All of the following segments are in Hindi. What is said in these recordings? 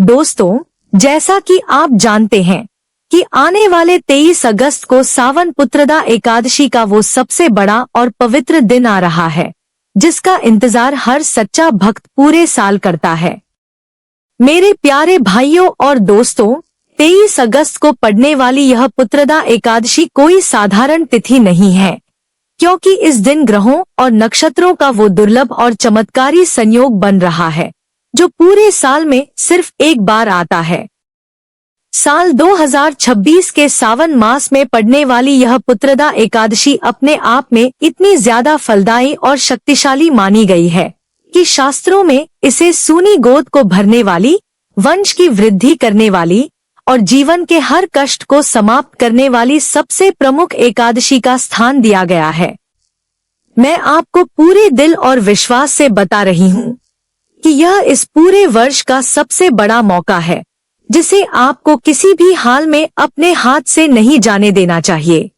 दोस्तों, जैसा कि आप जानते हैं कि आने वाले 23 अगस्त को सावन पुत्रदा एकादशी का वो सबसे बड़ा और पवित्र दिन आ रहा है, जिसका इंतजार हर सच्चा भक्त पूरे साल करता है। मेरे प्यारे भाइयों और दोस्तों, 23 अगस्त को पड़ने वाली यह पुत्रदा एकादशी कोई साधारण तिथि नहीं है, क्योंकि इस दिन ग्रहों और नक्षत्रों का वो दुर्लभ और चमत्कारी संयोग बन रहा है, जो पूरे साल में सिर्फ एक बार आता है। साल 2026 के सावन मास में पड़ने वाली यह पुत्रदा एकादशी अपने आप में इतनी ज्यादा फलदायी और शक्तिशाली मानी गई है कि शास्त्रों में इसे सूनी गोद को भरने वाली, वंश की वृद्धि करने वाली और जीवन के हर कष्ट को समाप्त करने वाली सबसे प्रमुख एकादशी का स्थान दिया गया है। मैं आपको पूरे दिल और विश्वास से बता रही हूँ कि यह इस पूरे वर्ष का सबसे बड़ा मौका है, जिसे आपको किसी भी हाल में अपने हाथ से नहीं जाने देना चाहिए।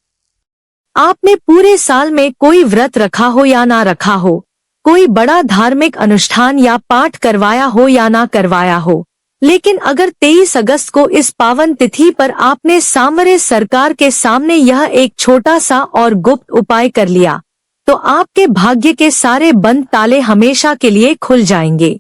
आपने पूरे साल में कोई व्रत रखा हो या ना रखा हो, कोई बड़ा धार्मिक अनुष्ठान या पाठ करवाया हो या ना करवाया हो, लेकिन अगर 23 अगस्त को इस पावन तिथि पर आपने सांवरे सरकार के सामने यह एक छोटा सा और गुप्त उपाय कर लिया, तो आपके भाग्य के सारे बंद ताले हमेशा के लिए खुल जाएंगे।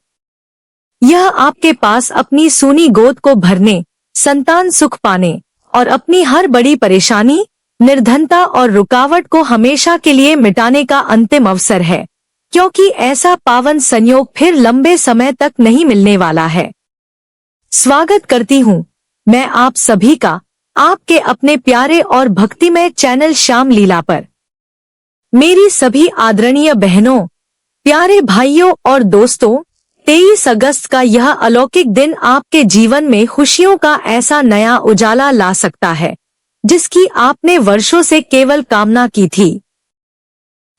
यह आपके पास अपनी सूनी गोद को भरने, संतान सुख पाने और अपनी हर बड़ी परेशानी, निर्धनता और रुकावट को हमेशा के लिए मिटाने का अंतिम अवसर है, क्योंकि ऐसा पावन संयोग फिर लंबे समय तक नहीं मिलने वाला है। स्वागत करती हूँ मैं आप सभी का आपके अपने प्यारे और भक्तिमय चैनल श्याम लीला पर। मेरी सभी आदरणीय बहनों, प्यारे भाइयों और दोस्तों, 23 अगस्त का यह अलौकिक दिन आपके जीवन में खुशियों का ऐसा नया उजाला ला सकता है, जिसकी आपने वर्षों से केवल कामना की थी।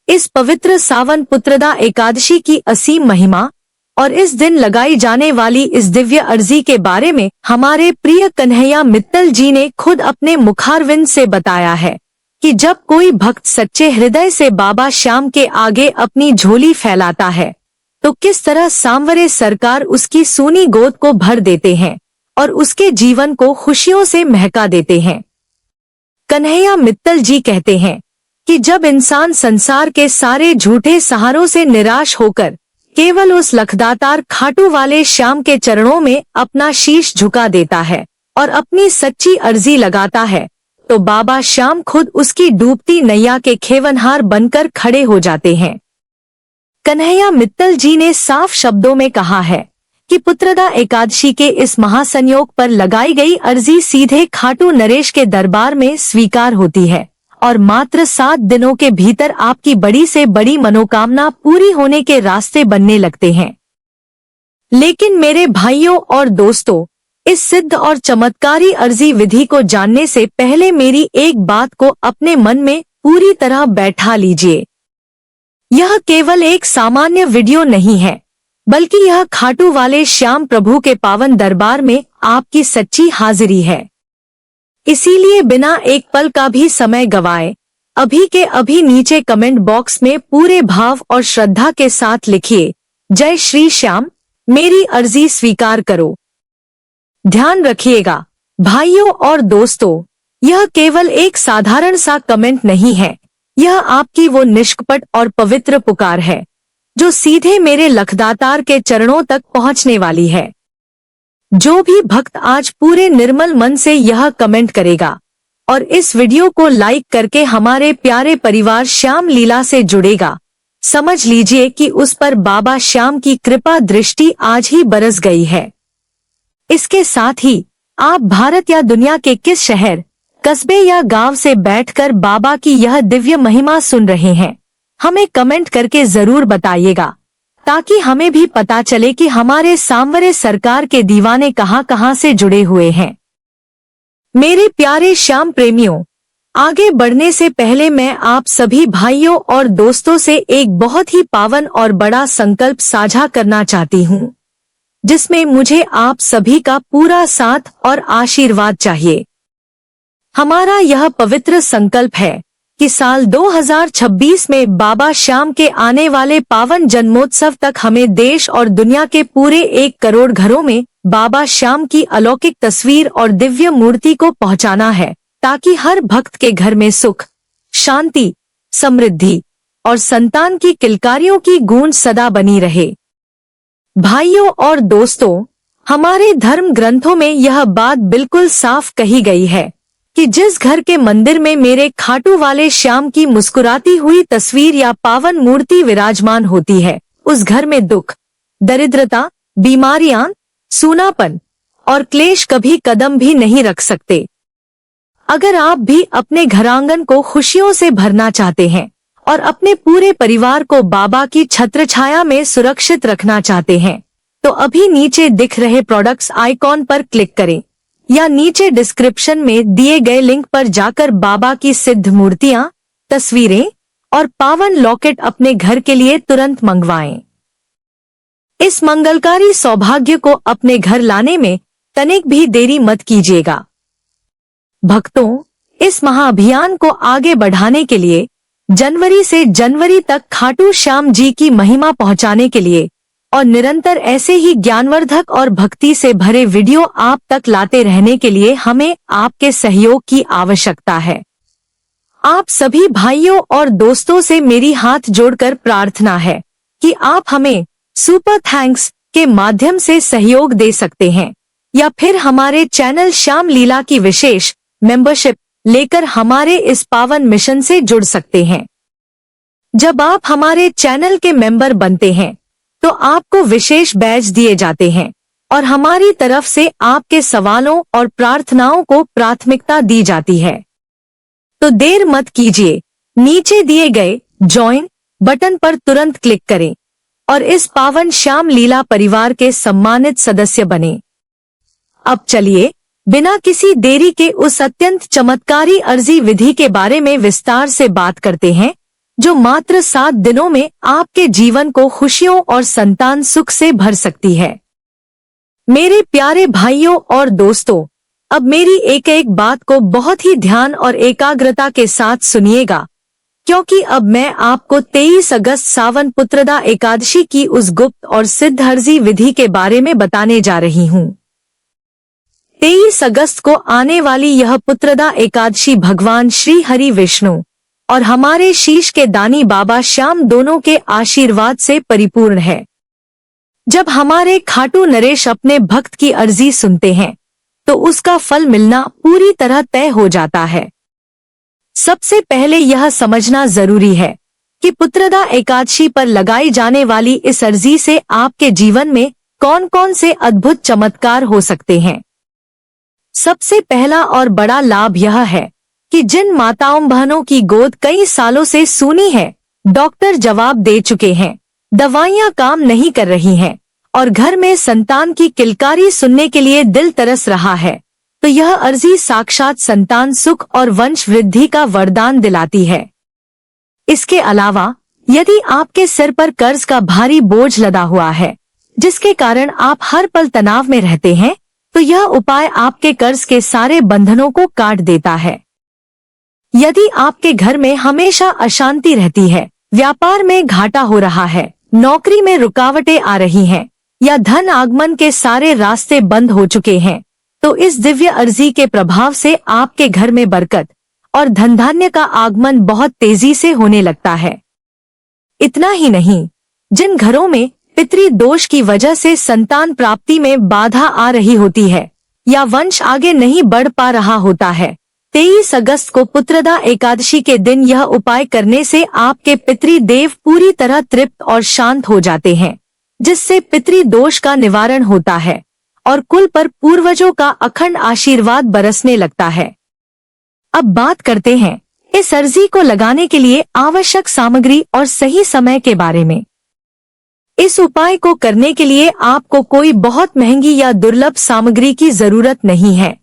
इस पवित्र सावन पुत्रदा एकादशी की असीम महिमा और इस दिन लगाई जाने वाली इस दिव्य अर्जी के बारे में हमारे प्रिय कन्हैया मित्तल जी ने खुद अपने मुखारविंद से बताया है कि जब कोई भक्त सच्चे हृदय से बाबा श्याम के आगे अपनी झोली फैलाता है, तो किस तरह सांवरे सरकार उसकी सूनी गोद को भर देते हैं और उसके जीवन को खुशियों से महका देते हैं। कन्हैया मित्तल जी कहते हैं कि जब इंसान संसार के सारे झूठे सहारों से निराश होकर केवल उस लखदातार खाटू वाले श्याम के चरणों में अपना शीश झुका देता है और अपनी सच्ची अर्जी लगाता है, तो बाबा श्याम खुद उसकी डूबती नैया के खेवनहार बनकर खड़े हो जाते हैं। कन्हैया मित्तल जी ने साफ शब्दों में कहा है कि पुत्रदा एकादशी के इस महासंयोग पर लगाई गई अर्जी सीधे खाटू नरेश के दरबार में स्वीकार होती है और मात्र 7 दिनों के भीतर आपकी बड़ी से बड़ी मनोकामना पूरी होने के रास्ते बनने लगते हैं। लेकिन मेरे भाइयों और दोस्तों, इस सिद्ध और चमत्कारी अर्जी विधि को जानने से पहले मेरी एक बात को अपने मन में पूरी तरह बैठा लीजिए। यह केवल एक सामान्य वीडियो नहीं है, बल्कि यह खाटू वाले श्याम प्रभु के पावन दरबार में आपकी सच्ची हाजिरी है। इसीलिए बिना एक पल का भी समय गवाए अभी के अभी नीचे कमेंट बॉक्स में पूरे भाव और श्रद्धा के साथ लिखिए, जय श्री श्याम, मेरी अर्जी स्वीकार करो। ध्यान रखिएगा भाइयों और दोस्तों, यह केवल एक साधारण सा कमेंट नहीं है, यह आपकी वो निष्कपट और पवित्र पुकार है जो सीधे मेरे लखदातार के चरणों तक पहुंचने वाली है। जो भी भक्त आज पूरे निर्मल मन से यह कमेंट करेगा और इस वीडियो को लाइक करके हमारे प्यारे परिवार श्याम लीला से जुड़ेगा, समझ लीजिए कि उस पर बाबा श्याम की कृपा दृष्टि आज ही बरस गई है। इसके साथ ही आप भारत या दुनिया के किस शहर, कस्बे या गांव से बैठकर बाबा की यह दिव्य महिमा सुन रहे हैं, हमें कमेंट करके जरूर बताइएगा, ताकि हमें भी पता चले कि हमारे सांवरे सरकार के दीवाने कहां से जुड़े हुए हैं। मेरे प्यारे श्याम प्रेमियों, आगे बढ़ने से पहले मैं आप सभी भाइयों और दोस्तों से एक बहुत ही पावन और बड़ा संकल्प साझा करना चाहती हूँ, जिसमें मुझे आप सभी का पूरा साथ और आशीर्वाद चाहिए। हमारा यह पवित्र संकल्प है कि साल 2026 में बाबा श्याम के आने वाले पावन जन्मोत्सव तक हमें देश और दुनिया के पूरे 1 करोड़ घरों में बाबा श्याम की अलौकिक तस्वीर और दिव्य मूर्ति को पहुंचाना है, ताकि हर भक्त के घर में सुख, शांति, समृद्धि और संतान की किलकारियों की गूंज सदा बनी रहे। भाइयों और दोस्तों, हमारे धर्म ग्रंथों में यह बात बिल्कुल साफ कही गई है कि जिस घर के मंदिर में मेरे खाटू वाले श्याम की मुस्कुराती हुई तस्वीर या पावन मूर्ति विराजमान होती है, उस घर में दुख, दरिद्रता, बीमारियां, सूनापन और क्लेश कभी कदम भी नहीं रख सकते। अगर आप भी अपने घरांगन को खुशियों से भरना चाहते हैं और अपने पूरे परिवार को बाबा की छत्रछाया में सुरक्षित रखना चाहते हैं, तो अभी नीचे दिख रहे प्रोडक्ट्स आइकॉन पर क्लिक करें या नीचे डिस्क्रिप्शन में दिए गए लिंक पर जाकर बाबा की सिद्ध मूर्तियां, तस्वीरें और पावन लॉकेट अपने घर के लिए तुरंत मंगवाएं। इस मंगलकारी सौभाग्य को अपने घर लाने में तनिक भी देरी मत कीजिएगा। भक्तों, इस महाअभियान को आगे बढ़ाने के लिए जनवरी से जनवरी तक खाटू श्याम जी की महिमा पहुंचाने के लिए और निरंतर ऐसे ही ज्ञानवर्धक और भक्ति से भरे वीडियो आप तक लाते रहने के लिए हमें आपके सहयोग की आवश्यकता है। आप सभी भाइयों और दोस्तों से मेरी हाथ जोड़कर प्रार्थना है कि आप हमें सुपर थैंक्स के माध्यम से सहयोग दे सकते हैं या फिर हमारे चैनल श्याम लीला की विशेष मेंबरशिप लेकर हमारे इस पावन मिशन से जुड़ सकते हैं। जब आप हमारे चैनल के मेंबर बनते हैं तो आपको विशेष बैज दिए जाते हैं और हमारी तरफ से आपके सवालों और प्रार्थनाओं को प्राथमिकता दी जाती है। तो देर मत कीजिए, नीचे दिए गए ज्वाइन बटन पर तुरंत क्लिक करें और इस पावन श्याम लीला परिवार के सम्मानित सदस्य बने। अब चलिए बिना किसी देरी के उस अत्यंत चमत्कारी अर्जी विधि के बारे में विस्तार से बात करते हैं, जो मात्र 7 दिनों में आपके जीवन को खुशियों और संतान सुख से भर सकती है। मेरे प्यारे भाइयों और दोस्तों, अब मेरी एक एक बात को बहुत ही ध्यान और एकाग्रता के साथ सुनिएगा, क्योंकि अब मैं आपको 23 अगस्त सावन पुत्रदा एकादशी की उस गुप्त और सिद्ध अर्जी विधि के बारे में बताने जा रही हूँ। 23 अगस्त को आने वाली यह पुत्रदा एकादशी भगवान श्री हरि विष्णु और हमारे शीश के दानी बाबा श्याम दोनों के आशीर्वाद से परिपूर्ण है। जब हमारे खाटू नरेश अपने भक्त की अर्जी सुनते हैं तो उसका फल मिलना पूरी तरह तय हो जाता है। सबसे पहले यह समझना जरूरी है कि पुत्रदा एकादशी पर लगाई जाने वाली इस अर्जी से आपके जीवन में कौन कौन से अद्भुत चमत्कार हो सकते हैं। सबसे पहला और बड़ा लाभ यह है कि जिन माताओं बहनों की गोद कई सालों से सूनी है, डॉक्टर जवाब दे चुके हैं, दवाइयां काम नहीं कर रही हैं और घर में संतान की किलकारी सुनने के लिए दिल तरस रहा है, तो यह अर्जी साक्षात संतान सुख और वंश वृद्धि का वरदान दिलाती है। इसके अलावा यदि आपके सिर पर कर्ज का भारी बोझ लदा हुआ है, जिसके कारण आप हर पल तनाव में रहते हैं, तो यह उपाय आपके कर्ज के सारे बंधनों को काट देता है। यदि आपके घर में हमेशा अशांति रहती है, व्यापार में घाटा हो रहा है, नौकरी में रुकावटें आ रही हैं या धन आगमन के सारे रास्ते बंद हो चुके हैं, तो इस दिव्य अर्जी के प्रभाव से आपके घर में बरकत और धन धान्य का आगमन बहुत तेजी से होने लगता है। इतना ही नहीं, जिन घरों में पितृ दोष की वजह से संतान प्राप्ति में बाधा आ रही होती है या वंश आगे नहीं बढ़ पा रहा होता है, 23 अगस्त को पुत्रदा एकादशी के दिन यह उपाय करने से आपके पितृदेव पूरी तरह तृप्त और शांत हो जाते हैं, जिससे पितृ दोष का निवारण होता है और कुल पर पूर्वजों का अखंड आशीर्वाद बरसने लगता है। अब बात करते हैं इस अर्जी को लगाने के लिए आवश्यक सामग्री और सही समय के बारे में। इस उपाय को करने के लिए आपको कोई बहुत महंगी या दुर्लभ सामग्री की जरूरत नहीं है,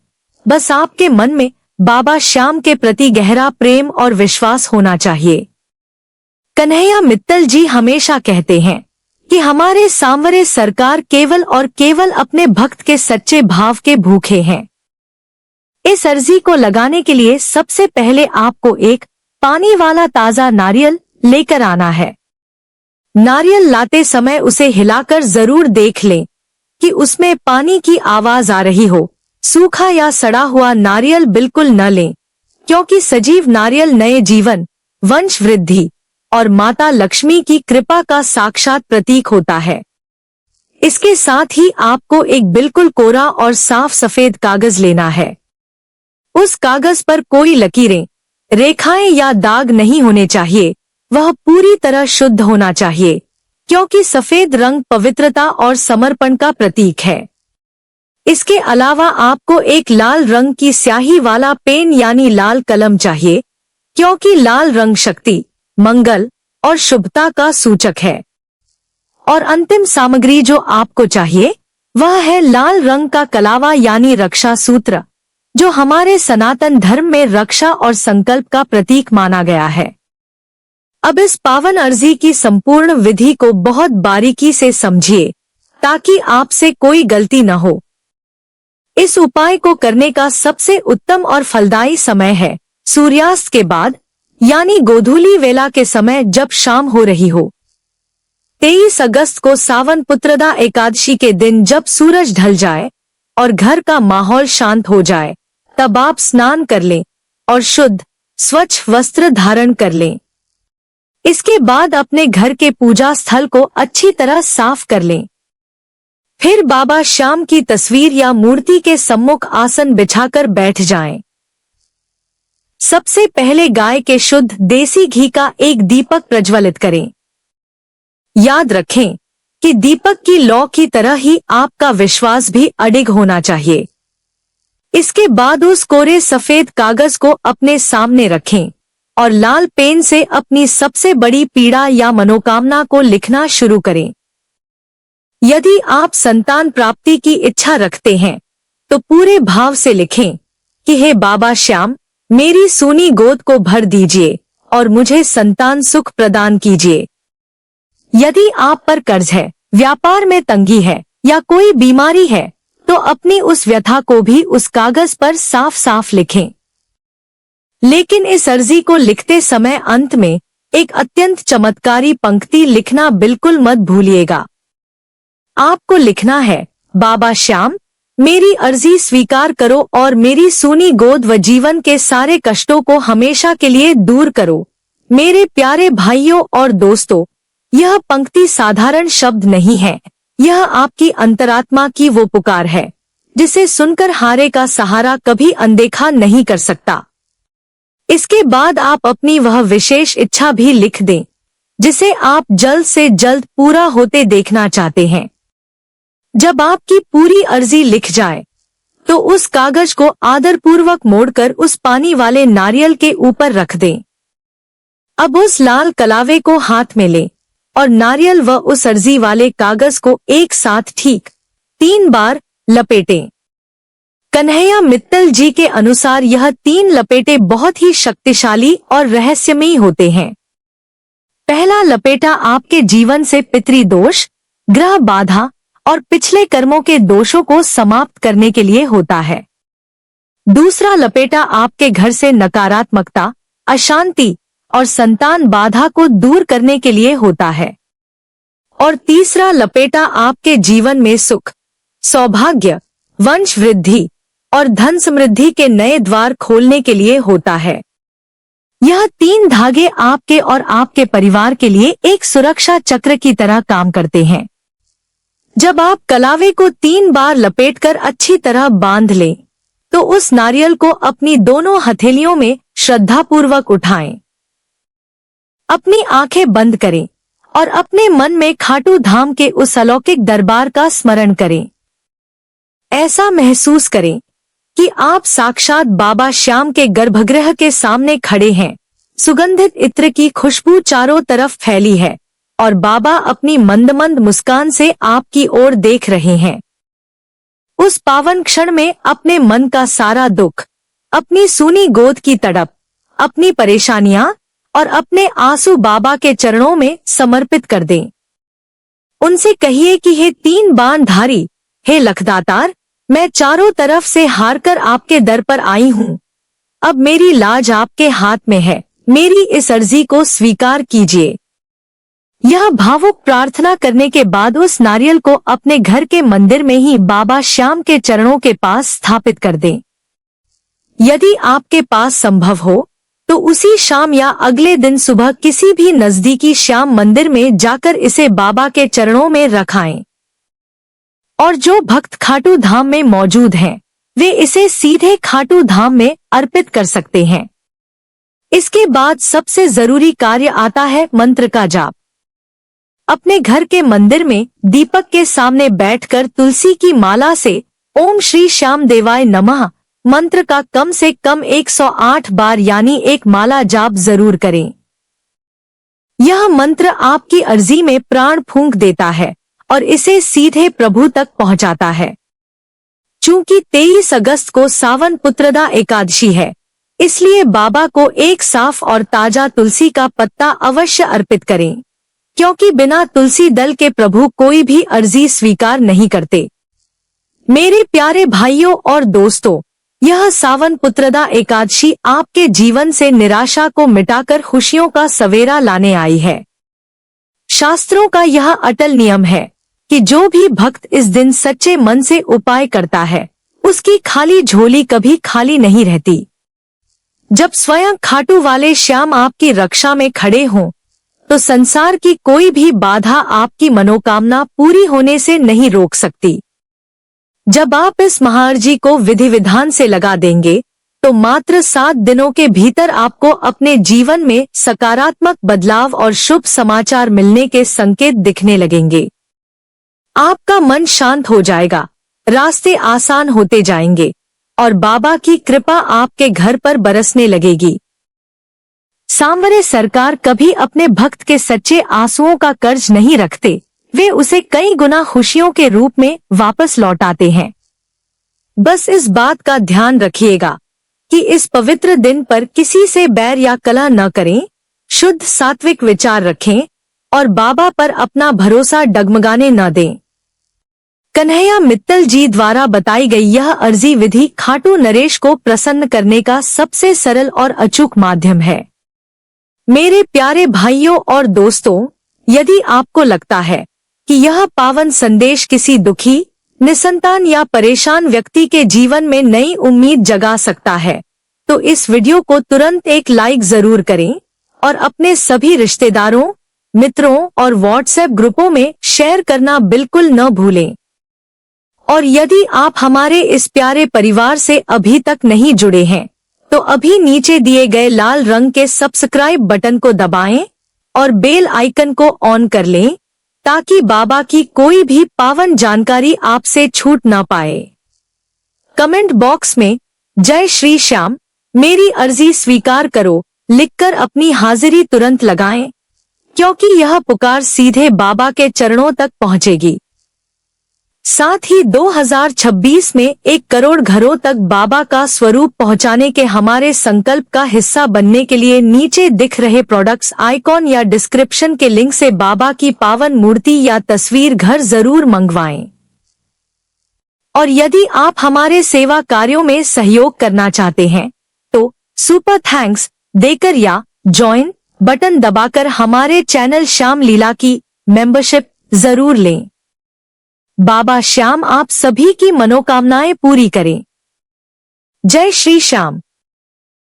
बस आपके मन में बाबा श्याम के प्रति गहरा प्रेम और विश्वास होना चाहिए। कन्हैया मित्तल जी हमेशा कहते हैं कि हमारे सांवरे सरकार केवल और केवल अपने भक्त के सच्चे भाव के भूखे हैं। इस अर्जी को लगाने के लिए सबसे पहले आपको एक पानी वाला ताजा नारियल लेकर आना है। नारियल लाते समय उसे हिलाकर जरूर देख लें कि उसमें पानी की आवाज आ रही हो। सूखा या सड़ा हुआ नारियल बिल्कुल न लें, क्योंकि सजीव नारियल नए जीवन, वंश वृद्धि और माता लक्ष्मी की कृपा का साक्षात प्रतीक होता है। इसके साथ ही आपको एक बिल्कुल कोरा और साफ सफेद कागज लेना है। उस कागज पर कोई लकीरें, रेखाएं या दाग नहीं होने चाहिए। वह पूरी तरह शुद्ध होना चाहिए, क्योंकि सफेद रंग पवित्रता और समर्पण का प्रतीक है। इसके अलावा आपको एक लाल रंग की स्याही वाला पेन यानी लाल कलम चाहिए, क्योंकि लाल रंग शक्ति, मंगल और शुभता का सूचक है। और अंतिम सामग्री जो आपको चाहिए वह है लाल रंग का कलावा यानी रक्षा सूत्र, जो हमारे सनातन धर्म में रक्षा और संकल्प का प्रतीक माना गया है। अब इस पावन अर्जी की संपूर्ण विधि को बहुत बारीकी से समझिए, ताकि आपसे कोई गलती न हो। इस उपाय को करने का सबसे उत्तम और फलदायी समय है सूर्यास्त के बाद, यानी गोधूली वेला के समय जब शाम हो रही हो। 23 अगस्त को सावन पुत्रदा एकादशी के दिन जब सूरज ढल जाए और घर का माहौल शांत हो जाए, तब आप स्नान कर लें और शुद्ध स्वच्छ वस्त्र धारण कर लें। इसके बाद अपने घर के पूजा स्थल को अच्छी तरह साफ कर लें। फिर बाबा श्याम की तस्वीर या मूर्ति के सम्मुख आसन बिछाकर बैठ जाएं। सबसे पहले गाय के शुद्ध देसी घी का एक दीपक प्रज्वलित करें। याद रखें कि दीपक की लौ की तरह ही आपका विश्वास भी अडिग होना चाहिए। इसके बाद उस कोरे सफेद कागज को अपने सामने रखें और लाल पेन से अपनी सबसे बड़ी पीड़ा या मनोकामना को लिखना शुरू करें। यदि आप संतान प्राप्ति की इच्छा रखते हैं तो पूरे भाव से लिखें कि हे बाबा श्याम, मेरी सूनी गोद को भर दीजिए और मुझे संतान सुख प्रदान कीजिए। यदि आप पर कर्ज है, व्यापार में तंगी है या कोई बीमारी है, तो अपनी उस व्यथा को भी उस कागज पर साफ साफ लिखें। लेकिन इस अर्जी को लिखते समय अंत में एक अत्यंत चमत्कारी पंक्ति लिखना बिल्कुल मत भूलिएगा। आपको लिखना है, बाबा श्याम, मेरी अर्जी स्वीकार करो और मेरी सूनी गोद व जीवन के सारे कष्टों को हमेशा के लिए दूर करो। मेरे प्यारे भाइयों और दोस्तों, यह पंक्ति साधारण शब्द नहीं है, यह आपकी अंतरात्मा की वो पुकार है जिसे सुनकर हारे का सहारा कभी अनदेखा नहीं कर सकता। इसके बाद आप अपनी वह विशेष इच्छा भी लिख दें जिसे आप जल्द से जल्द पूरा होते देखना चाहते हैं। जब आपकी पूरी अर्जी लिख जाए तो उस कागज को आदरपूर्वक मोड़कर उस पानी वाले नारियल के ऊपर रख दें। अब उस लाल कलावे को हाथ में लें और नारियल व उस अर्जी वाले कागज को एक साथ ठीक 3 बार लपेटें। कन्हैया मित्तल जी के अनुसार यह 3 लपेटे बहुत ही शक्तिशाली और रहस्यमयी होते हैं। पहला लपेटा आपके जीवन से पितृदोष, ग्रह बाधा और पिछले कर्मों के दोषों को समाप्त करने के लिए होता है। दूसरा लपेटा आपके घर से नकारात्मकता, अशांति और संतान बाधा को दूर करने के लिए होता है। और तीसरा लपेटा आपके जीवन में सुख, सौभाग्य, वंश वृद्धि और धन समृद्धि के नए द्वार खोलने के लिए होता है। यह 3 धागे आपके और आपके परिवार के लिए एक सुरक्षा चक्र की तरह काम करते हैं। जब आप कलावे को 3 बार लपेटकर अच्छी तरह बांध लें, तो उस नारियल को अपनी दोनों हथेलियों में श्रद्धापूर्वक उठाएं। अपनी आंखें बंद करें और अपने मन में खाटू धाम के उस अलौकिक दरबार का स्मरण करें। ऐसा महसूस करें कि आप साक्षात बाबा श्याम के गर्भगृह के सामने खड़े हैं। सुगंधित इत्र की खुशबू चारों तरफ फैली है और बाबा अपनी मंद मंद मुस्कान से आपकी ओर देख रहे हैं। उस पावन क्षण में अपने मन का सारा दुख, अपनी सूनी गोद की तड़प, अपनी परेशानियां और अपने आंसू बाबा के चरणों में समर्पित कर दें। उनसे कहिए कि हे 3 बाणधारी, हे लखदातार, मैं चारों तरफ से हारकर आपके दर पर आई हूँ। अब मेरी लाज आपके हाथ में है, मेरी इस अर्जी को स्वीकार कीजिए। यह भावुक प्रार्थना करने के बाद उस नारियल को अपने घर के मंदिर में ही बाबा श्याम के चरणों के पास स्थापित कर दें। यदि आपके पास संभव हो तो उसी शाम या अगले दिन सुबह किसी भी नजदीकी श्याम मंदिर में जाकर इसे बाबा के चरणों में रखाएं। और जो भक्त खाटू धाम में मौजूद हैं, वे इसे सीधे खाटू धाम में अर्पित कर सकते हैं। इसके बाद सबसे जरूरी कार्य आता है मंत्र का जाप। अपने घर के मंदिर में दीपक के सामने बैठकर तुलसी की माला से ओम श्री श्याम देवाय नमः मंत्र का कम से कम 108 बार यानी एक माला जाप जरूर करें। यह मंत्र आपकी अर्जी में प्राण फूंक देता है और इसे सीधे प्रभु तक पहुंचाता है। चूंकि 23 अगस्त को सावन पुत्रदा एकादशी है, इसलिए बाबा को एक साफ और ताजा तुलसी का पत्ता अवश्य अर्पित करें, क्योंकि बिना तुलसी दल के प्रभु कोई भी अर्जी स्वीकार नहीं करते। मेरे प्यारे भाइयों और दोस्तों, यह सावन पुत्रदा एकादशी आपके जीवन से निराशा को मिटाकर खुशियों का सवेरा लाने आई है। शास्त्रों का यह अटल नियम है कि जो भी भक्त इस दिन सच्चे मन से उपाय करता है, उसकी खाली झोली कभी खाली नहीं रहती। जब स्वयं खाटू वाले श्याम आपकी रक्षा में खड़े हों, तो संसार की कोई भी बाधा आपकी मनोकामना पूरी होने से नहीं रोक सकती। जब आप इस महाअर्जी को विधि विधान से लगा देंगे, तो मात्र 7 दिनों के भीतर आपको अपने जीवन में सकारात्मक बदलाव और शुभ समाचार मिलने के संकेत दिखने लगेंगे। आपका मन शांत हो जाएगा, रास्ते आसान होते जाएंगे और बाबा की कृपा आपके घर पर बरसने लगेगी। सांवरे सरकार कभी अपने भक्त के सच्चे आंसुओं का कर्ज नहीं रखते, वे उसे कई गुना खुशियों के रूप में वापस लौटाते हैं। बस इस बात का ध्यान रखिएगा कि इस पवित्र दिन पर किसी से बैर या कलह न करें, शुद्ध सात्विक विचार रखें और बाबा पर अपना भरोसा डगमगाने न दें। कन्हैया मित्तल जी द्वारा बताई गई यह अर्जी विधि खाटू नरेश को प्रसन्न करने का सबसे सरल और अचूक माध्यम है। मेरे प्यारे भाइयों और दोस्तों, यदि आपको लगता है कि यह पावन संदेश किसी दुखी, निसंतान या परेशान व्यक्ति के जीवन में नई उम्मीद जगा सकता है, तो इस वीडियो को तुरंत एक लाइक जरूर करें और अपने सभी रिश्तेदारों, मित्रों और व्हाट्सएप ग्रुपों में शेयर करना बिल्कुल न भूलें। और यदि आप हमारे इस प्यारे परिवार से अभी तक नहीं जुड़े हैं, तो अभी नीचे दिए गए लाल रंग के सब्सक्राइब बटन को दबाएं और बेल आइकन को ऑन कर लें, ताकि बाबा की कोई भी पावन जानकारी आपसे छूट ना पाए। कमेंट बॉक्स में जय श्री श्याम, मेरी अर्जी स्वीकार करो लिखकर अपनी हाजिरी तुरंत लगाएं, क्योंकि यह पुकार सीधे बाबा के चरणों तक पहुंचेगी। साथ ही 2026 में 1 करोड़ घरों तक बाबा का स्वरूप पहुंचाने के हमारे संकल्प का हिस्सा बनने के लिए नीचे दिख रहे प्रोडक्ट्स आइकॉन या डिस्क्रिप्शन के लिंक से बाबा की पावन मूर्ति या तस्वीर घर जरूर मंगवाएं। और यदि आप हमारे सेवा कार्यों में सहयोग करना चाहते हैं, तो सुपर थैंक्स देकर या ज्वाइन बटन दबाकर हमारे चैनल श्याम लीला की मेंबरशिप जरूर लें। बाबा श्याम आप सभी की मनोकामनाएं पूरी करें। जय श्री श्याम।